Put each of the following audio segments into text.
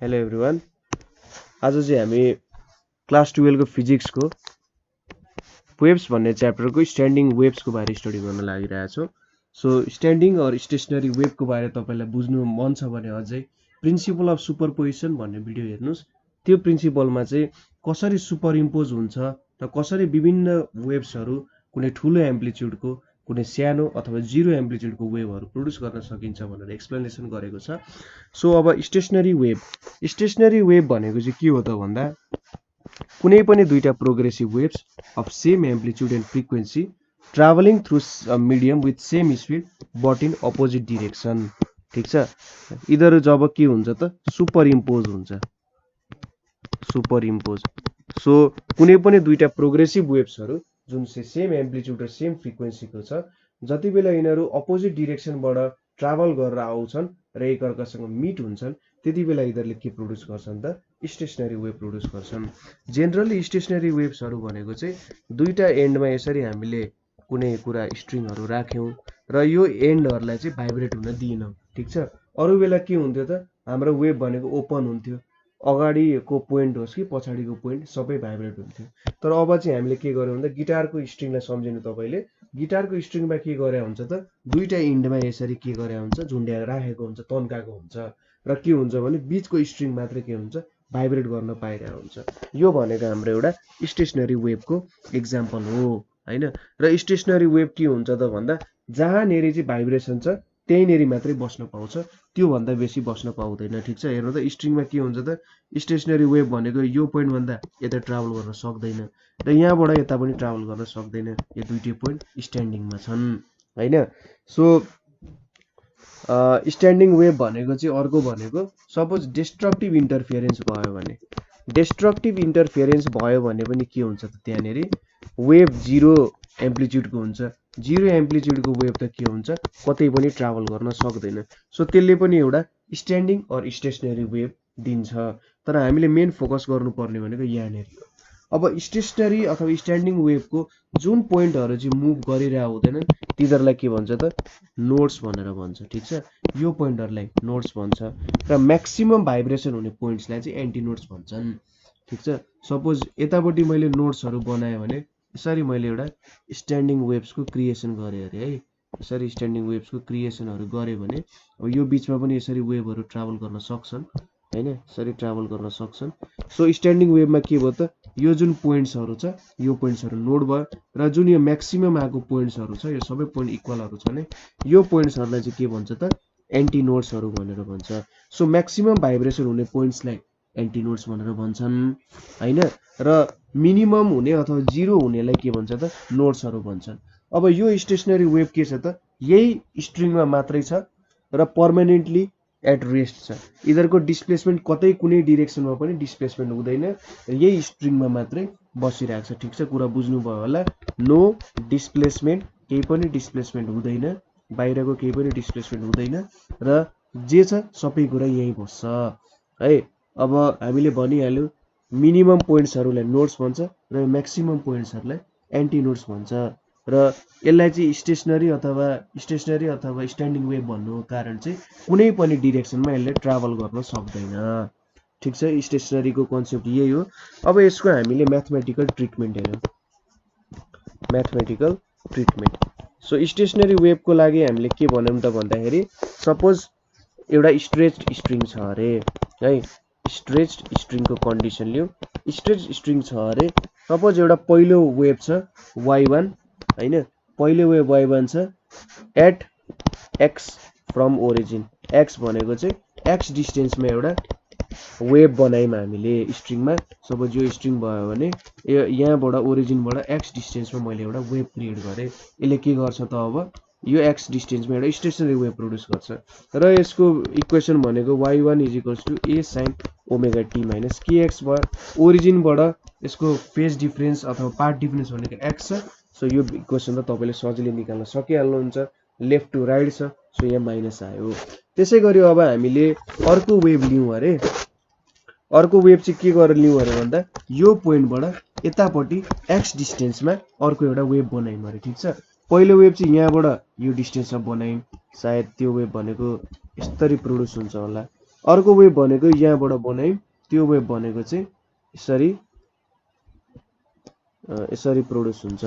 Hello everyone. आज चाहिँ हामी क्लास 12 को फिजिक्स को वेव्स भन्ने च्याप्टरको स्ट्यान्डिङ वेव्स को बारे स्टडी गर्न लागिरहेछौँ। सो स्ट्यान्डिङ और स्टेशनरी वेभ को बारे तपाईलाई बुझ्नु मन छ भने अझै प्रिन्सिपल अफ सुपरपोजिसन भन्ने भिडियो हेर्नुस्। त्यो प्रिन्सिपलमा चाहिँ कसरी सुपर इम्पोज हुन्छ र कसरी विभिन्न वेव्सहरू कुनै ठुलो एम्प्लिट्युडको कुनै सानो अथवा जिरो एम्प्लिट्युडको वेभहरू प्रोड्युस गर्न सकिन्छ भनेर एक्सप्लेनेसन गरेको छ। सो अब स्टेशनरी वेभ भनेको चाहिँ के हो त भन्दा कुनै पनि दुईटा progressive waves of same amplitude and frequency travelling through medium with same speed but in opposite direction. ठीक छ, यिनीहरू जब के हुन्छ त सुपर इम्पोज हुन्छ। सुपर इम्पोज सो कुनै पनि दुईटा प्रोग्रेसिभ वेव्सहरू जुन चाहिँ सेम एम्प्लिट्युड र सेम फ्रिक्वेन्सीको छ, जति बेला यिनीहरू अपोजिट डिरेक्सनबाट ट्राभल गरेर आउँछन् र एकअर्कासँग मिट हुन्छन् त्यति बेला यिनीहरूले के प्रोड्युस गर्छन् त स्टेशनरी वेभ प्रोड्युस गर्छन्। जेनरली स्टेशनरी वेव्सहरू भनेको चाहिँ दुईटा एन्डमा यसरी हामीले कुनै कुरा स्ट्रिङहरू राख्यौं र यो एन्डहरूलाई चाहिँ भाइब्रेट हुन दिएनौं। ठीक छ, अरू बेला के हुन्थ्यो त हाम्रो वेभ भनेको ओपन हुन्थ्यो, अगाडिको पोइन्ट होस् कि पछाडिको पोइन्ट सबै भाइब्रेट हुन्थ्यो। तर अब चाहिँ हामीले के गर्यौं भन्दा गिटारको स्ट्रिङलाई सम्झिनु, तपाईले गिटारको स्ट्रिङमा के गरे हुन्छ त दुईटा एन्डमा यसरी के गरे हुन्छ झुन्ड्याएर राखेको हुन्छ, तन्काएको हुन्छ र के हुन्छ भने बीचको स्ट्रिङ मात्र के हुन्छ भाइब्रेट गर्न पाइरहेको हुन्छ। यो भनेको हाम्रो एउटा स्टेशनरी वेभको एक्जाम्पल हो हैन। र स्टेशनरी वेभ के हुन्छ त भन्दा जहाँनेरि चाहिँ भाइब्रेसन छ त्यहीनेरि मात्रै बस्न पाउँछ, त्यो भन्दा बेसी बस्न पाउँदैन। ठीक छ, हेर्नु त स्ट्रिङमा के हुन्छ त स्टेशनरी वेभ भनेको यो पोइन्ट भन्दा यता ट्राभल गर्न सक्दैन र यहाँबाट यता पनि ट्राभल गर्न सक्दैन, यो दुईटै पोइन्ट स्ट्यान्डिङमा छन् हैन। सो स्ट्यान्डिङ वेभ भनेको चाहिँ अर्को भनेको सपोज डिस्ट्रक्टिभ इन्टरफियरेन्स भयो भने, डिस्ट्रक्टिभ इन्टरफियरेन्स भयो भने पनि के हुन्छ त त्यहाँनेरि वेभ जिरो एम्प्लिट्युडको हुन्छ। जिरो एम्प्लिट्युडको वेभ त के हुन्छ कतै पनि ट्राभल गर्न सक्दैन। सो त्यसले पनि एउटा स्ट्यान्डिङ और स्टेशनरी वेभ दिन्छ। तर हामीले मेन फोकस गर्नुपर्ने भनेको यहाँनेरि हो। अब स्टेशनरी अथवा स्ट्यान्डिङ वेभको जुन पोइन्टहरू चाहिँ मुभ गरिरहेको हुँदैनन् तिनीहरूलाई के भन्छ त नोड्स भनेर भन्छ। ठीक छ, यो पोइन्टहरूलाई नोड्स भन्छ र म्याक्सिमम भाइब्रेसन हुने पोइन्ट्सलाई चाहिँ एन्टी नोड्स भन्छन्। ठीक छ, सपोज यतापट्टि मैले नोड्सहरू बनाएँ भने यसरी मैले एउटा स्ट्यान्डिङ वेभ्सको क्रिएसन गरेँ अरे है, यसरी स्ट्यान्डिङ वेभ्सको क्रिएसनहरू गरेँ भने अब यो बिचमा पनि यसरी वेभहरू ट्राभल गर्न सक्छन् हैन, यसरी ट्राभल गर्न सक्छन्। सो स्ट्यान्डिङ वेभमा के भयो त यो जुन पोइन्ट्सहरू छ यो पोइन्ट्सहरू नोड भयो र जुन यो म्याक्सिमम आएको पोइन्ट्सहरू छ यो सबै पोइन्ट इक्वलहरू छ नि, यो पोइन्ट्सहरूलाई चाहिँ के भन्छ त एन्टी नोड्सहरू भनेर भन्छ। सो म्याक्सिमम भाइब्रेसन हुने पोइन्ट्सलाई एन्टी नोड्स भनेर भन्छन् हैन, र मिनिमम हुने अथवा जिरो हुनेलाई के भन्छ त नोड्सहरू भन्छन्। अब यो स्टेशनरी वेभ के छ त यही स्ट्रिङमा मात्रै छ र पर्मानेन्टली एट रेस्ट छ। यिनीहरूको डिस्प्लेसमेन्ट कतै कुनै डिरेक्सनमा पनि डिस्प्लेसमेन्ट हुँदैन, यही स्ट्रिङमा मात्रै बसिरहेको छ। ठीक छ, कुरा बुझ्नुभयो होला। नो डिस्प्लेसमेन्ट, केही पनि डिस्प्लेसमेन्ट हुँदैन, बाहिरको केही पनि डिस्प्लेसमेन्ट हुँदैन र जे छ सबै कुरा यही बस्छ है। अब हामीले भनिहाल्यौँ मिनिमम पोइन्ट्सहरूलाई नोड्स भन्छ र म्याक्सिमम पोइन्ट्सहरूलाई एन्टी नोड्स भन्छ र यसलाई चाहिँ स्टेशनरी अथवा स्ट्यान्डिङ वेभ भन्नुको कारण चाहिँ कुनै पनि डिरेक्सनमा यसले ट्राभल गर्न सक्दैन। ठीक छ, स्टेशनरीको कन्सेप्ट यही हो। अब यसको हामीले म्याथमेटिकल ट्रिटमेन्ट हेरौँ, म्याथमेटिकल ट्रिटमेन्ट। सो स्टेशनरी वेभको लागि हामीले के भन्यौँ त भन्दाखेरि सपोज एउटा स्ट्रेच्ड स्ट्रिङ छ अरे है, स्ट्रेच्ड स्ट्रिङको कन्डिसन लियौँ। स्ट्रेच्ड स्ट्रिङ छ अरे, सपोज एउटा पहिलो वेभ छ y1 हैन, पहिलो वेभ y1 छ at x from origin. x भनेको चाहिँ x डिस्टेन्समा एउटा वेभ बनायौँ हामीले स्ट्रिङमा। सपोज यो स्ट्रिङ भयो भने यहाँबाट ओरिजिनबाट x डिस्टेन्समा मैले एउटा वेभ क्रिएट गरेँ। यसले के गर्छ त अब यो x डिस्टेन्समा एउटा स्टेशनरी वेभ प्रोड्युस गर्छ र यसको इक्वेसन भनेको y1 = a sin omega t minus kx भयो। ओरिजिनबाट यसको फेज डिफरेन्स अथवा पाथ डिफरेन्स भनेको x छ। सो यो इक्वेसन त तपाईले सजिलै निकाल्न सकिहाल्नुहुन्छ, लेफ्ट टु राइट छ, सो यहाँ माइनस आयो। त्यसै गरी अब हामीले अर्को वेभ लियौँ अरे, अर्को वेभ चाहिँ के गरेर लियौँ अरे भन्दा यो पोइन्टबाट यतापट्टि x डिस्टेन्समा अर्को एउटा वेभ बनायौँ अरे। ठीक छ, पहिलो वेभ चाहिँ यहाँबाट यो डिस्टेन्समा बनायौँ, सायद त्यो वेभ भनेको यसरी प्रोड्युस हुन्छ होला अर्को वेभ भनेको यहाँबाट बनायौं, त्यो वेभ भनेको चाहिँ यसरी प्रोड्युस हुन्छ।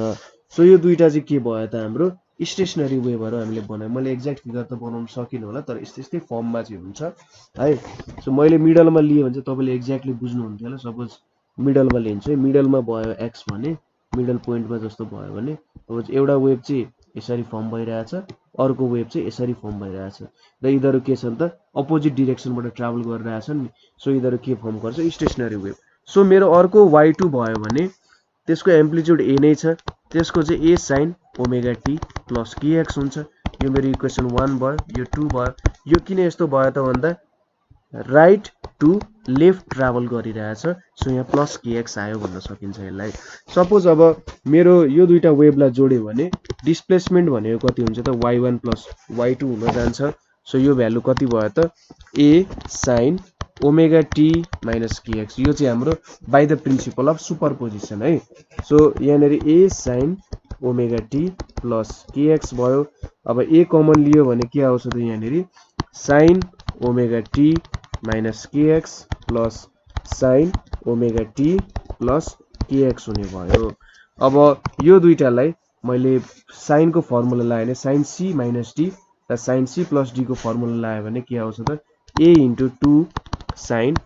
सो यो दुईटा चाहिँ के भयो त हाम्रो स्टेशनरी वेभहरु हामीले बनायौं। मैले एक्ज्याक्ट फिगर त बनाउन सकिन होला, तर यस्तै फर्ममा चाहिँ हुन्छ है। सो मैले मिडलमा लिए भने चाहिँ तपाईले एक्ज्याक्टली बुझ्नुहुन्थ्यो होला। सपोज मिडलमा लिन्छु है, मिडलमा भयो x भने, मिडल पोइन्टमा जस्तो भयो भने, अब एउटा वेभ चाहिँ यसरी फर्म भइरहेछ, अर्को वेभ चाहिँ यसरी फर्म भइरहेछ र यिनीहरु के छन् त अपोजिट डाइरेक्सनबाट ट्राभल गरिरहेछन् नि। सो यिनीहरु के फर्म गर्छ स्टेशनरी वेभ। सो मेरो अर्को y2 भयो भने त्यसको एम्प्लिट्युड a नै छ, त्यसको चाहिँ a sin omega t plus kx हुन्छ। यो मेरो इक्वेसन 1 भयो, यो 2 भयो। यो किन यस्तो भयो त भन्दा राइट टु लेफ्ट ट्राभल गरिरहेछ, सो यहाँ प्लस kx आयो भन्न सकिन्छ यसलाई। सपोज अब मेरो यो दुईटा वेभलाई जोड्यो भने डिस्प्लेसमेन्ट भनेको कति हुन्छ त y1 प्लस y2 हुन जान्छ। सो यो भ्यालु कति भयो त a sin omega t minus kx। यो चाहिँ हाम्रो by the principle of superposition है। सो यहाँनेरि a sin omega t plus kx भयो। अब a कमन लियो भने के आउँछ त यहाँनेरि sin omega t minus kx plus sin omega t plus kx हुने भयो। अब यो दुईटालाई मैले sin को फर्मुला लाएँ भने sin c माइनस d र sin c प्लस d को फर्मुला लाएँ भने के आउँछ त a into 2 sin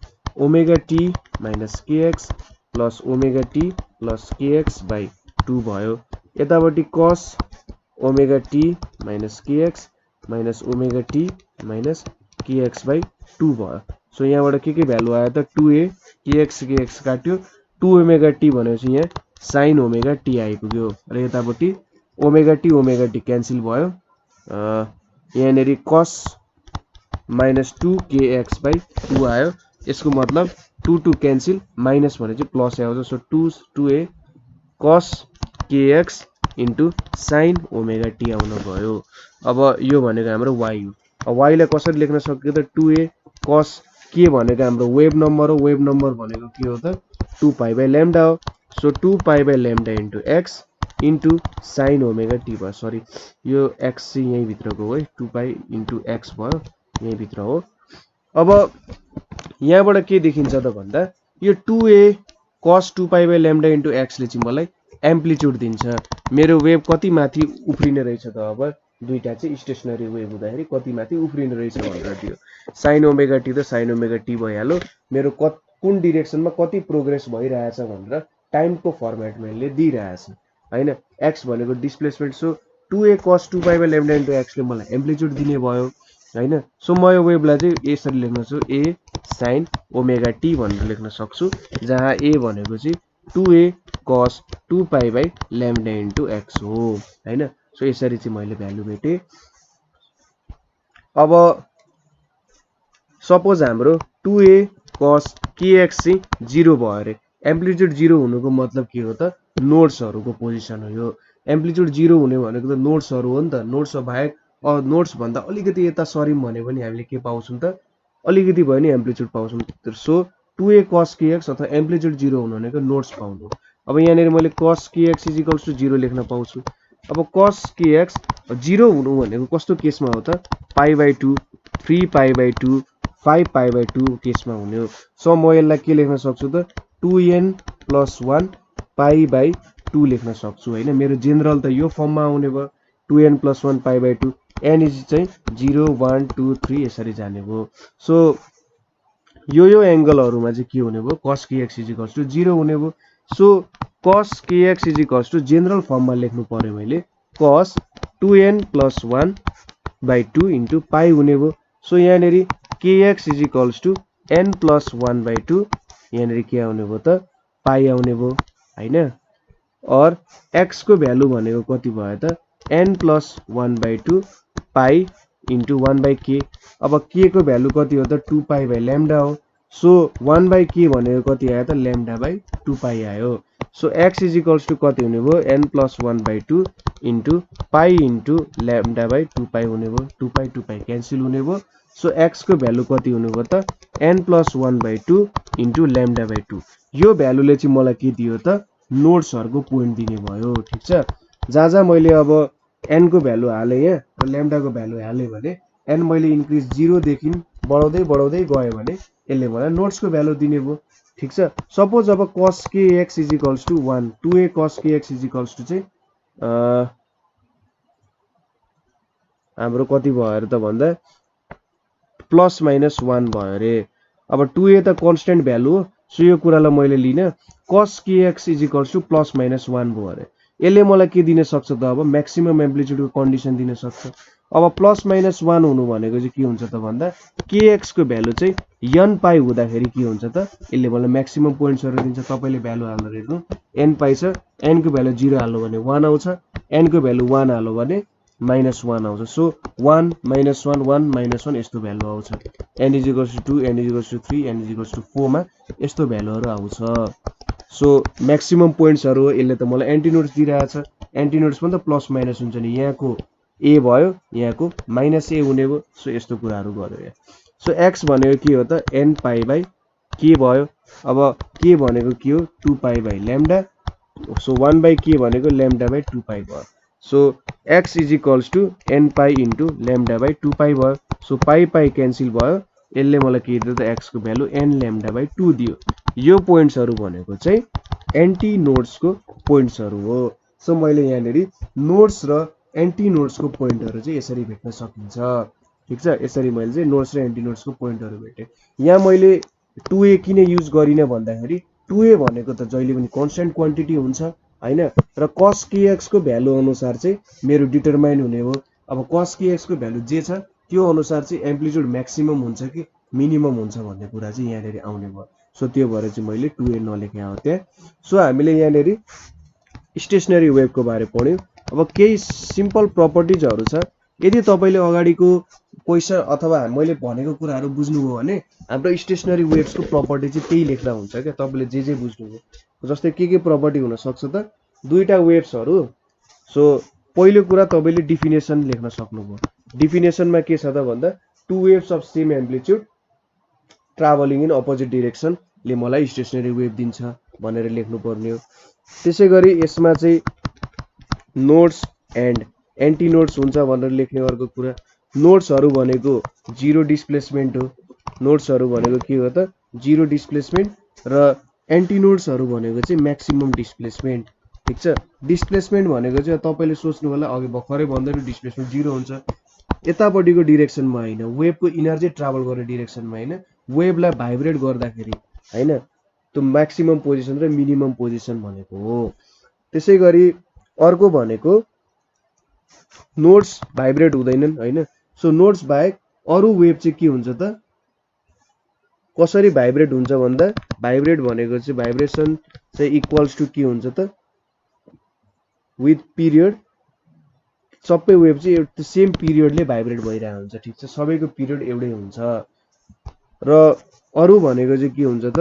omega t minus kx plus omega t plus kx by 2 भयो। यतापट्टि cos omega t minus kx minus omega t minus kx by 2 भयो। सो यहाँबाट के भ्यालु आयो त 2a kx काट्यो, 2 ओमेगा t भनेपछि यहाँ sin ओमेगा t आइपुग्यो र यतापट्टि ओमेगा t क्यान्सल भयो। यहाँनेरि cos माइनस 2 kx बाई 2 आयो। यसको मतलब 2 क्यान्सल, माइनस भने चाहिँ प्लस आउँछ। So 2a cos kx into sin omega t आउन गयो। अब यो भनेको हाम्रो y हो। अब y लाई कसरी लेख्न सकियो त 2a cos k भनेको हाम्रो वेभ नम्बर हो, वेभ नम्बर भनेको के हो त 2 पाइ बाइ ल्याम्डा हो। So 2 pi by lambda into x into sin omega t भयो। सरी यो x चाहिँ यही भित्रको हो है, 2 पाइ इन्टु x भयो, यही भित्र हो। अब यहाँबाट के देखिन्छ त भन्दा यो 2a cos 2 pi by lambda into x ले चाहिँ मलाई एम्प्लिट्युड दिन्छ। मेरो वेभ कति माथि उफ्रिने रहेछ त अब दुईटा चाहिँ स्टेशनरी वेभ हुँदाखेरि कति माथि उफ्रिने रहेछ भनेर दियो। sin ओमेगा t त sin ओमेगा t भइहाल्यो। मेरो कुन डिरेक्सनमा कति प्रोग्रेस भइरहेछ भनेर टाइमको फर्मेटमा यसले दिइरहेछ हैन। x भनेको displacement. So 2a cos 2 pi by lambda into x ले मलाई एम्प्लिट्युड दिने भयो हैन। सो म यो वेभलाई चाहिँ यसरी लेख्न सक्छु a sin ओमेगा t भनेर लेख्न सक्छु, जहाँ a भनेको चाहिँ 2a cos 2 pi by lambda into x हो हैन। सो यसरी चाहिँ मैले भ्यालु मेटे। अब सपोज हाम्रो 2a cos kx चाहिँ 0 भयो अरे। एम्प्लिट्युड 0 हुनुको मतलब के हो त नोड्सहरुको पोजिसन हो। यो एम्प्लिट्युड 0 हुने भनेको त नोड्सहरु हो नि त। नोड्स बाहेक नोड्स भन्दा अलिकति यता सरिम भने पनि हामीले के पाउँछौं त अलिकति भयो नि एम्प्लिट्युड पाउँछौं। सो 2a cos kx अथवा एम्प्लिट्युड 0 हुनु भनेको नोड्स पाउनु। अब यहाँनेरि मैले cos kx 0 लेख्न पाउँछु। अब cos kx 0 हुनु भनेको कस्तो केसमा हो त पाइ बाइ 2, 3 पाइ बाइ 2, 5 पाइ बाइ 2 केसमा हुने हो। सो म यसलाई के लेख्न सक्छु त 2n प्लस 1 पाइ बाइ 2 लेख्न सक्छु हैन। मेरो जेनरल त यो फर्ममा आउने भयो 2n प्लस 1 पाइ बाइ 2, n इज चाहिँ 0 1 2 3 यसरी जाने भयो। सो यो एंगलहरुमा चाहिँ के हुने भयो cos kx 0 हुने भयो। सो cos kx जेनरल फर्ममा लेख्नु पर्यो मैले cos 2n plus 1 by 2 into पाइ हुने भयो। सो यहाँनेरि kx n प्लस 1 बाइ 2 यहाँनेरि के आउने भयो त पाइ आउने भयो हैन। और x को भ्यालु भनेको कति भयो त n प्लस 1 बाइ 2 पाइ इन्टु 1 बाइ k। अब k को भ्यालु कति हो त 2 पाइ बाइ ल्याम्डा हो। सो 1 बाइ k भनेको कति आयो त ल्याम्डा बाइ 2 पाइ आयो। सो x कति हुने भयो n प्लस 1 बाइ 2 इन्टु पाइ इन्टु ल्याम्डा बाइ 2 पाइ हुने भयो। 2 पाइ क्यान्सल हुने भयो। सो x को भ्यालु कति हुने भयो त n plus 1 by 2 into lambda by 2। यो भ्यालुले चाहिँ मलाई के दियो त नोड्सहरुको पोइन्ट दिने भयो। ठीक छ, जहाँ मैले अब n को भ्यालु हाले यहाँ र ल्याम्डा को भ्यालु हाले भने n मैले इन्क्रिज 0 देखि बढाउँदै बढाउँदै गयो भने यसले मलाई नोड्सको भ्यालु दिने भयो। ठिक छ। सपोज अब cos kx is equals to 1, 2a cos kx is equals to चाहिँ हाम्रो कति भयो अरे त भन्दा प्लस माइनस 1 भयो अरे। अब 2a त कन्स्टेन्ट भ्यालु हो, सो यो कुरालाई मैले लिन cos kx is equals to plus minus 1 भयो अरे। यसले मलाई के दिन सक्छ त अब म्याक्सिमम एम्प्लिट्युडको कन्डिसन दिन सक्छ। अब प्लस माइनस 1 हुनु भनेको चाहिँ के हुन्छ त भन्दा kx को भ्यालु चाहिँ n पाई हुँदाखेरि के हुन्छ त यसले मलाई म्याक्सिमम पोइन्ट्सहरु दिन्छ। तपाईले भ्यालु हाल्न हेर्नु n पाई छ, n को भ्यालु 0 हाल्नु भने 1 आउँछ, n को भ्यालु 1 हाल्नु भने -1 आउँछ। सो 1 -1 1 -1 यस्तो भ्यालु आउँछ। n is equals to 2, n is equals to 3, n is equals to 4 मा यस्तो भ्यालुहरु आउँछ। सो म्याक्सिमम पोइन्ट्सहरु हो। यसले त मलाई एन्टिनोड्स दिइरहेछ। एन्टिनोड्स पनि त प्लस माइनस हुन्छ नि, यहाँको a भयो, यहाँको -a हुने भयो। सो यस्तो कुराहरु गर्यो यहाँ। सो x भनेको के हो त n पाई बाइ k भयो। अब k भनेको के हो 2 pi by lambda. So 1 by k भनेको ल्याम्डा बाइ 2 पाई भयो। So x is equals to n pi into lambda by 2 pi भयो। सो पाई पाई क्यान्सल भयो। यसले मलाई के दियो त x को भ्यालु n ल्याम्डा बाइ 2 दियो। यो पोइन्ट्सहरु भनेको चाहिँ एन्टी नोड्सको पोइन्ट्सहरु हो। सो मैले यहाँनेरि नोड्स र एन्टी नोड्सको पोइन्टहरु चाहिँ यसरी भेट्न सकिन्छ। ठीक छ। यसरी मैले चाहिँ नोड्स र एन्टी नोड्सको पोइन्टहरु भेटे। यहाँ मैले 2a किन युज गरिन भन्दाखेरि 2a भनेको त जहिले पनि कन्स्टेन्ट क्वान्टिटी हुन्छ हैन, र cos kx को भ्यालु अनुसार चाहिँ मेरो डिटरमाइन हुने हो। अब cos kx को भ्यालु जे छ त्यो अनुसार चाहिँ एम्प्लिट्युड म्याक्सिमम हुन्छ कि मिनिमम हुन्छ भन्ने कुरा चाहिँ यहाँनेरि आउने भयो। सो त्यो भएर चाहिँ मैले 2a नलेखे हो त्यहाँ। सो हामीले यहाँनेरि स्टेशनरी वेभको बारे पढ्यौं। अब केही सिम्पल प्रपर्टिजहरु छ। यदि तपाईले अगाडिको क्वेशन अथवा मैले भनेको कुराहरु बुझ्नुभयो भने हाम्रो स्टेशनरी वेभ्सको प्रपर्टी चाहिँ त्यही लेख्दा हुन्छ के। तपाईले जे बुझ्नुभयो जस्तै के प्रपर्टी हुन सक्छ त दुईटा वेभ्सहरु। सो पहिलो कुरा तपाईले डेफिनेसन लेख्न सक्नुभयो। डेफिनेसनमा के छ त भन्दा two waves of same amplitude travelling in opposite direction ले मलाई स्टेशनरी वेभ दिन्छ भनेर लेख्नु पर्ने हो। त्यसैगरी यसमा चाहिँ नोड्स एन्ड एन्टी नोड्स हुन्छ भनेर लेख्ने अर्को कुरा। नोड्सहरु भनेको जीरो डिस्प्लेसमेन्ट हो। नोड्सहरु भनेको के हो त जीरो डिस्प्लेसमेन्ट, र एन्टी नोड्सहरु भनेको चाहिँ म्याक्सिमम डिस्प्लेसमेन्ट। ठीक छ। डिस्प्लेसमेन्ट भनेको चाहिँ तपाईले सोच्नु होला अघि भर्खरै भन्दैछु डिस्प्लेसमेन्ट जीरो हुन्छ यतापटिको डाइरेक्सनमा हैन, वेभको एनर्जी ट्राभल गर्ने डाइरेक्सनमा हैन, वेभलाई भाइब्रेट गर्दाखेरि हैन, त्यो म्याक्सिमम पोजिसन र मिनिमम पोजिसन भनेको हो। त्यसैगरी अर्को भनेको नोड्स भाइब्रेट हुँदैनन् हैन। सो नोड्स बाहेक अरु वेभ चाहिँ के हुन्छ त कसरी भाइब्रेट हुन्छ भन्दा भाइब्रेट भनेको चाहिँ भाइब्रेसन चाहिँ इक्वल्स टु के हुन्छ त विथ पिरियड। सबै वेभ चाहिँ त्यो सेम पिरियडले भाइब्रेट भइरहेको हुन्छ। ठीक छ। सबैको पिरियड एउटै हुन्छ। र अरु भनेको चाहिँ के हुन्छ त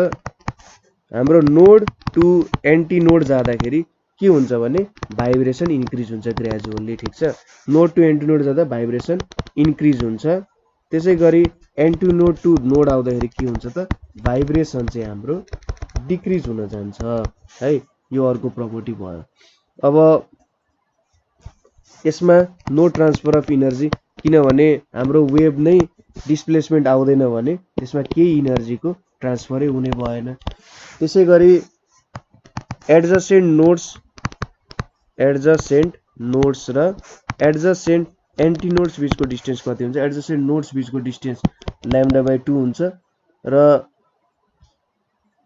हाम्रो नोड टु एन्टी नोड जाँदाखेरि के हुन्छ भने भाइब्रेसन इन्क्रिज हुन्छ ग्रेजुअली। ठीक छ। नोड टु एन्टी नोड जाँदा भाइब्रेसन इन्क्रिज हुन्छ। त्यसैगरी एन्टी नोड टु नोड आउँदाखेरि के हुन्छ त भाइब्रेसन चाहिँ हाम्रो डिक्रिज हुन जान्छ है। यो अर्को प्रपर्टी भयो। अब यसमा नो ट्रान्सफर अफ इनर्जी, किनभने हाम्रो वेभ नै डिस्प्लेसमेन्ट आउँदैन भने त्यसमा केही इनर्जीको ट्रान्सफरै हुने भएन। त्यसैगरी एडजसेन्ट नोड्स र एडजसेन्ट एन्टी नोड्स बीचको डिस्टेन्स कति हुन्छ? एडजसेन्ट नोड्स बीचको डिस्टेन्स ल्याम्डा बाइ 2 हुन्छ र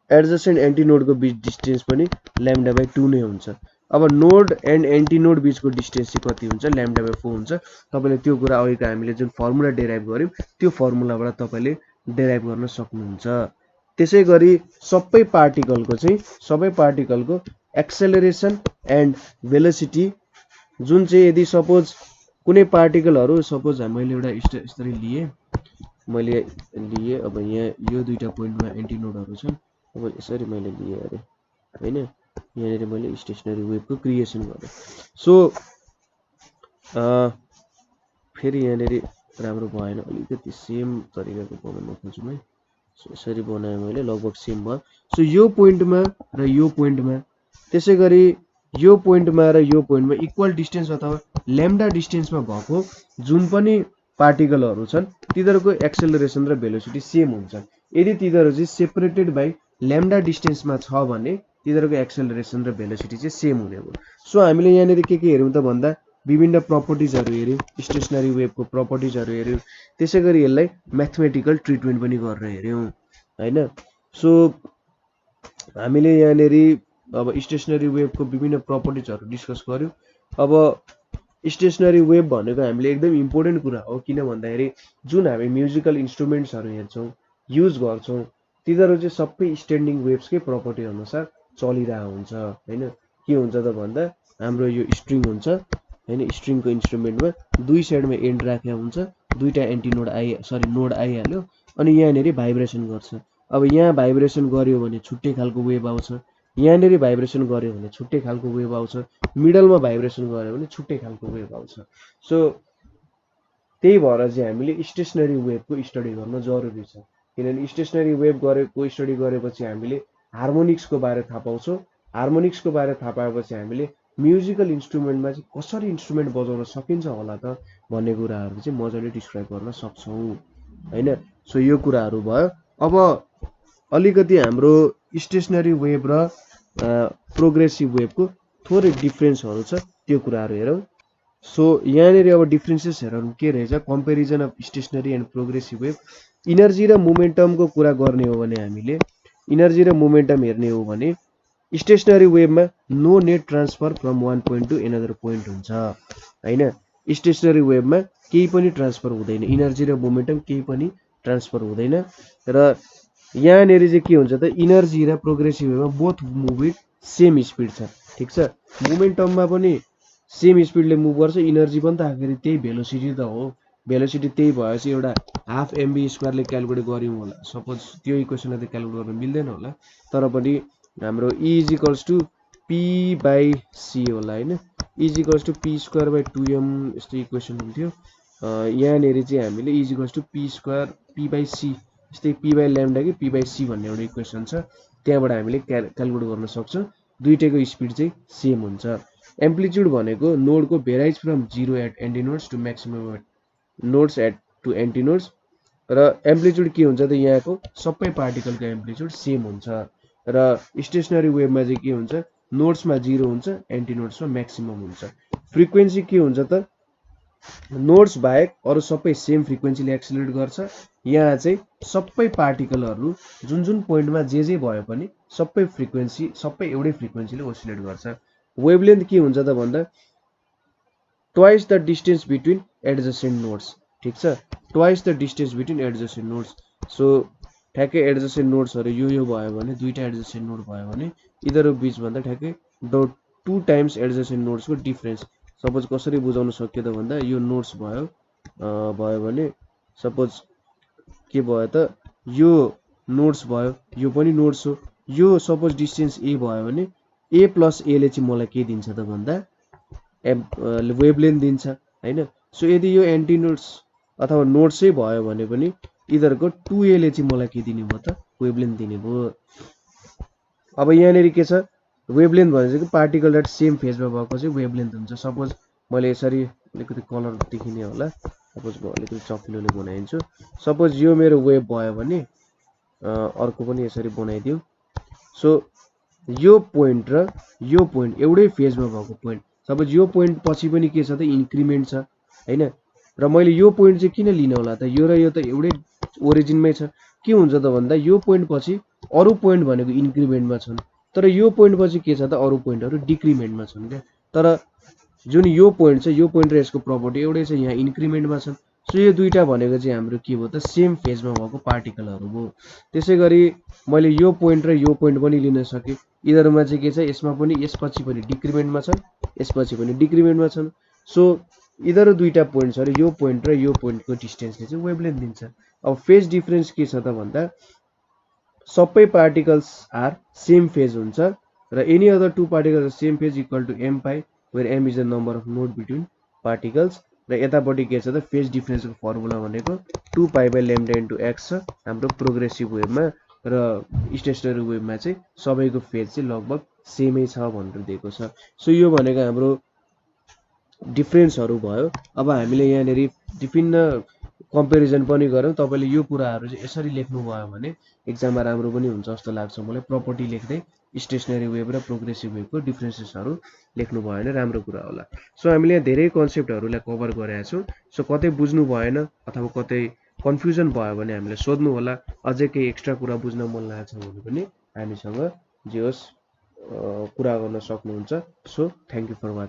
एडजसेन्ट एन्टी नोडको बीच डिस्टेन्स पनि ल्याम्डा बाइ 2 नै हुन्छ। अब नोड एन्ड एन्टी नोड बीचको डिस्टेन्स चाहिँ कति हुन्छ? ल्याम्डा बाइ 4 हुन्छ। तपाईले त्यो कुरा अघिको हामीले जुन फर्मुला डेराइभ गर्यौं त्यो फर्मुलाबाट तपाईले डेराइभ गर्न सक्नुहुन्छ। त्यसैगरी सबै पार्टिकलको एक्सेलरेसन एन्ड भेलोसिटी जुन चाहिँ यदि सपोज कुनै पार्टिकलहरु सपोज मैले एउटा यसरी लिए अब यहाँ यो दुईटा पोइन्टमा एन्टी नोडहरु छन्। अब यसरी मैले लिए अरे हैन, यहाँनेर मैले स्टेशनरी वेभको क्रिएसन गरेँ। सो फेरि यहाँनेर राम्रो भएन, अलिकति सेम तरिकाको बनाउन खोज्छु है। सो यसरी बनाएँ मैले, लगभग सेम भयो। सो यो पोइन्टमा र यो पोइन्टमा, त्यसैगरी यो पोइन्टमा र यो पोइन्टमा इक्वल डिस्टेन्स अथवा ल्याम्डा डिस्टेन्समा भएको जुन पनि पार्टिकलहरू छन् तिनीहरूको एक्सेलरेसन र भेलोसिटी सेम हुन्छ। यदि तिनीहरू चाहिँ सेपरेटेड बाई ल्याम्डा डिस्टेन्समा छ भने तिनीहरूको एक्सेलरेसन र भेलोसिटी चाहिँ सेम हुने हो। सो हामीले यहाँनिर के हेर्यौँ त भन्दा विभिन्न प्रपर्टिजहरू हेर्यौँ, स्टेसनरी वेभको प्रपर्टिजहरू हेर्यौँ, त्यसै गरी यसलाई म्याथमेटिकल ट्रिटमेन्ट पनि गरेर हेर्यौँ हैन। सो हामीले यहाँनिर अब स्टेसनरी वेभको विभिन्न प्रपर्टिजहरू डिस्कस गर्यौँ। अब स्टेसनरी वेभ भनेको हामीले एकदम इम्पोर्टेन्ट कुरा हो, किन भन्दाखेरि जुन हामी म्युजिकल इन्स्ट्रुमेन्ट्सहरू हेर्छौँ युज गर्छौँ तिनीहरू चाहिँ सबै स्ट्यान्डिङ वेभ्सकै प्रपर्टी अनुसार चलिरहेको हुन्छ हैन। के हुन्छ त भन्दा हाम्रो यो स्ट्रिङ हुन्छ हैन, स्ट्रिङको इन्स्ट्रुमेन्टमा दुई साइडमा एन्ड राखेको हुन्छ, दुईटा एन्टिनोड नोड आइहाल्यो अनि यहाँनिर भाइब्रेसन गर्छ। अब यहाँ भाइब्रेसन गर्यो भने छुट्टै खालको वेभ आउँछ, यहाँनिर भाइब्रेसन गर्यो भने छुट्टै खालको वेभ आउँछ, मिडलमा भाइब्रेसन गर्यो भने छुट्टै खालको वेभ आउँछ। सो त्यही भएर चाहिँ हामीले स्टेसनरी वेभको स्टडी गर्न जरुरी छ, किनभने स्टेसनरी वेभ गरेको स्टडी गरेपछि हामीले हार्मोनिक्सको बारे थाहा पाउँछौँ। हार्मोनिक्सको बारे थाहा पाएपछि हामीले म्युजिकल इन्स्ट्रुमेन्टमा चाहिँ कसरी इन्स्ट्रुमेन्ट बजाउन सकिन्छ होला त भन्ने कुराहरू चाहिँ मजाले डिस्क्राइब गर्न सक्छौँ हैन। सो यो कुराहरू भयो। अब अलिकति हाम्रो स्टेसनरी वेभ र प्रोग्रेसिभ वेभको थोरै डिफ्रेन्सहरू छ, त्यो कुराहरू हेरौँ। सो यहाँनिर अब डिफ्रेन्सेस हेरौँ के रहेछ, comparison of stationary and progressive wave. Energy र मोमेन्टमको कुरा गर्ने हो भने हामीले इनर्जी र मोमेन्टम हेर्ने हो भने स्टेसनरी वेभमा no net transfer from one point to another point हुन्छ हैन। स्टेसनरी वेभमा केही पनि ट्रान्सफर हुँदैन, इनर्जी र मोमेन्टम केही पनि ट्रान्सफर हुँदैन। र यहाँनिर चाहिँ के हुन्छ त इनर्जी र प्रोग्रेसिभ वेभमा both move with same speed छ, ठिक छ। मोमेन्टममा पनि सेम स्पिडले मुभ गर्छ, इनर्जी पनि त आखिर त्यही भेलोसिटी त हो, भेलोसिटी त्यही भएपछि एउटा हाफ एमबी स्क्वायरले क्यालकुलेट गऱ्यौँ होला, सपोज त्यो इक्वेसनले त क्यालकुलेट गर्न मिल्दैन होला, तर पनि हाम्रो E equals to p by c होला हैन, E equals to p square by 2m यस्तो इक्वेसन हुन्थ्यो। यहाँनिर चाहिँ हामीले E equals to p square p by c यस्तै पी बाई ल्याम्डा कि पी बाई सी भन्ने एउटा इक्वेसन छ, त्यहाँबाट हामीले क्यालकुलेट गर्न सक्छौँ। दुईटैको स्पिड चाहिँ सेम हुन्छ। एम्प्लिट्युड भनेको नोडको varies from 0 at antinodes to maximum at nodes at to antinodes. र एम्प्लिट्युड के हुन्छ त यहाँको सबै पार्टिकलको एम्प्लिट्युड सेम हुन्छ। र स्टेसनरी वेभमा चाहिँ के हुन्छ, नोड्समा 0 हुन्छ, एन्टिनोड्समा म्याक्सिमम हुन्छ। फ्रिक्वेन्सी के हुन्छ त नोड्स बाहेक अरू सबै सेम फ्रिक्वेन्सीले एक्सिलेट गर्छ। यहाँ चाहिँ सबै पार्टिकलहरू जुन जुन पोइन्टमा जे भयो पनि सबै फ्रिक्वेन्सी सबै एउटै फ्रिक्वेन्सीले ओसिलेट गर्छ। वेभलेन्थ के हुन्छ त भन्दा twice the distance between adjacent nodes, ठिक छ, twice the distance between adjacent nodes. So ठ्याक्कै एडजसेन्ट नोड्सहरू यो भयो भने दुईटा एडजसेन्ट नोड भयो भने यिनीहरू बिचभन्दा ठ्याक्कै 2 टाइम्स एडजसेन्ट नोड्सको डिफ्रेन्स। सपोज कसरी बुझाउन सकियो त भन्दा यो नोड्स भयो भने सपोज के भयो त यो नोड्स भयो, यो पनि नोड्स हो, यो सपोज डिस्टेन्स ए भयो भने ए प्लस एले चाहिँ मलाई के दिन्छ त भन्दा वेभलेन्थ दिन्छ हैन। सो यदि यो एन्टिनोड्स अथवा नोड्सै भयो भने पनि यिनीहरूको 2a चाहिँ मलाई के दिने भयो त वेभलेन्थ दिने भयो। अब यहाँनिर के छ वेभलेन्थ भनेको पार्टिकल एट सेम फेजमा भएको चाहिँ वेभलेन्थ हुन्छ। सपोज मैले यसरी अलिकति कलर देखिने होला, सपोज म अलिकति चकिलोले बनाइदिन्छु। सपोज यो मेरो वेभ भयो भने अर्को पनि यसरी बनाइदिउँ। सो यो पोइन्ट र यो पोइन्ट एउटै फेजमा भएको पोइन्ट, सपोज यो पोइन्ट पछि पनि के छ त इन्क्रिमेन्ट छ हैन। र मैले यो पोइन्ट चाहिँ किन लिन होला त, यो र यो त एउटै ओरिजिनमै छ। के हुन्छ त भन्दा यो पोइन्ट पछि अरू पोइन्ट भनेको इन्क्रिमेन्टमा छन्, तर यो पोइन्ट पछि के छ त अरू पोइन्टहरू डिक्रिमेन्टमा छन् क्या। तर जुन यो पोइन्ट छ यो पोइन्ट र यसको प्रपर्टी एउटै छ, यहाँ इन्क्रिमेन्टमा छन्। सो यो दुईटा भनेको चाहिँ हाम्रो के भयो त सेम फेजमा भएको पार्टिकलहरू भयो। त्यसै गरी मैले यो पोइन्ट र यो पोइन्ट पनि लिन सकेँ, यिनीहरूमा चाहिँ के छ यसमा पनि यसपछि पनि डिक्रिमेन्टमा छन्, यसपछि पनि डिक्रिमेन्टमा छन्। सो यिनीहरू दुईटा पोइन्ट्सहरू यो पोइन्ट र यो पोइन्टको डिस्टेन्सले चाहिँ वेभलेन्थ दिन्छ। अब फेज डिफरेन्स के छ त भन्दा सबै पार्टिकल्स आर सेम फेज हुन्छ र any other two particles same phase equal to m pi where m is the number of node between particles. र यतापट्टि के छ त फेज डिफरेन्सको फर्मुला भनेको 2 pi by lambda into x छ हाम्रो प्रोग्रेसिभ वेभमा, र स्टेसनरी वेभमा चाहिँ सबैको फेज चाहिँ लगभग सेमै छ भनेर दिएको छ। सो यो भनेको हाम्रो डिफरेन्सहरू भयो। अब हामीले यहाँनिर विभिन्न कम्पेरिजन पनि गरौँ। तपाईँले यो कुराहरू चाहिँ यसरी लेख्नुभयो भने एक्जाममा राम्रो पनि हुन्छ जस्तो लाग्छ मलाई। प्रपर्टी लेख्दै स्टेसनरी वेब र प्रोग्रेसिभ वेबको डिफ्रेन्सेसहरू लेख्नुभयो भने राम्रो कुरा होला। सो हामीले यहाँ धेरै कन्सेप्टहरूलाई कभर गरेका छौँ। सो कतै बुझ्नु भएन अथवा कतै कन्फ्युजन भयो भने हामीलाई सोध्नु होला। अझै केही एक्स्ट्रा कुरा बुझ्न मन लागेको छ भने पनि हामीसँग जे होस् कुरा गर्न सक्नुहुन्छ। So thank you for watching.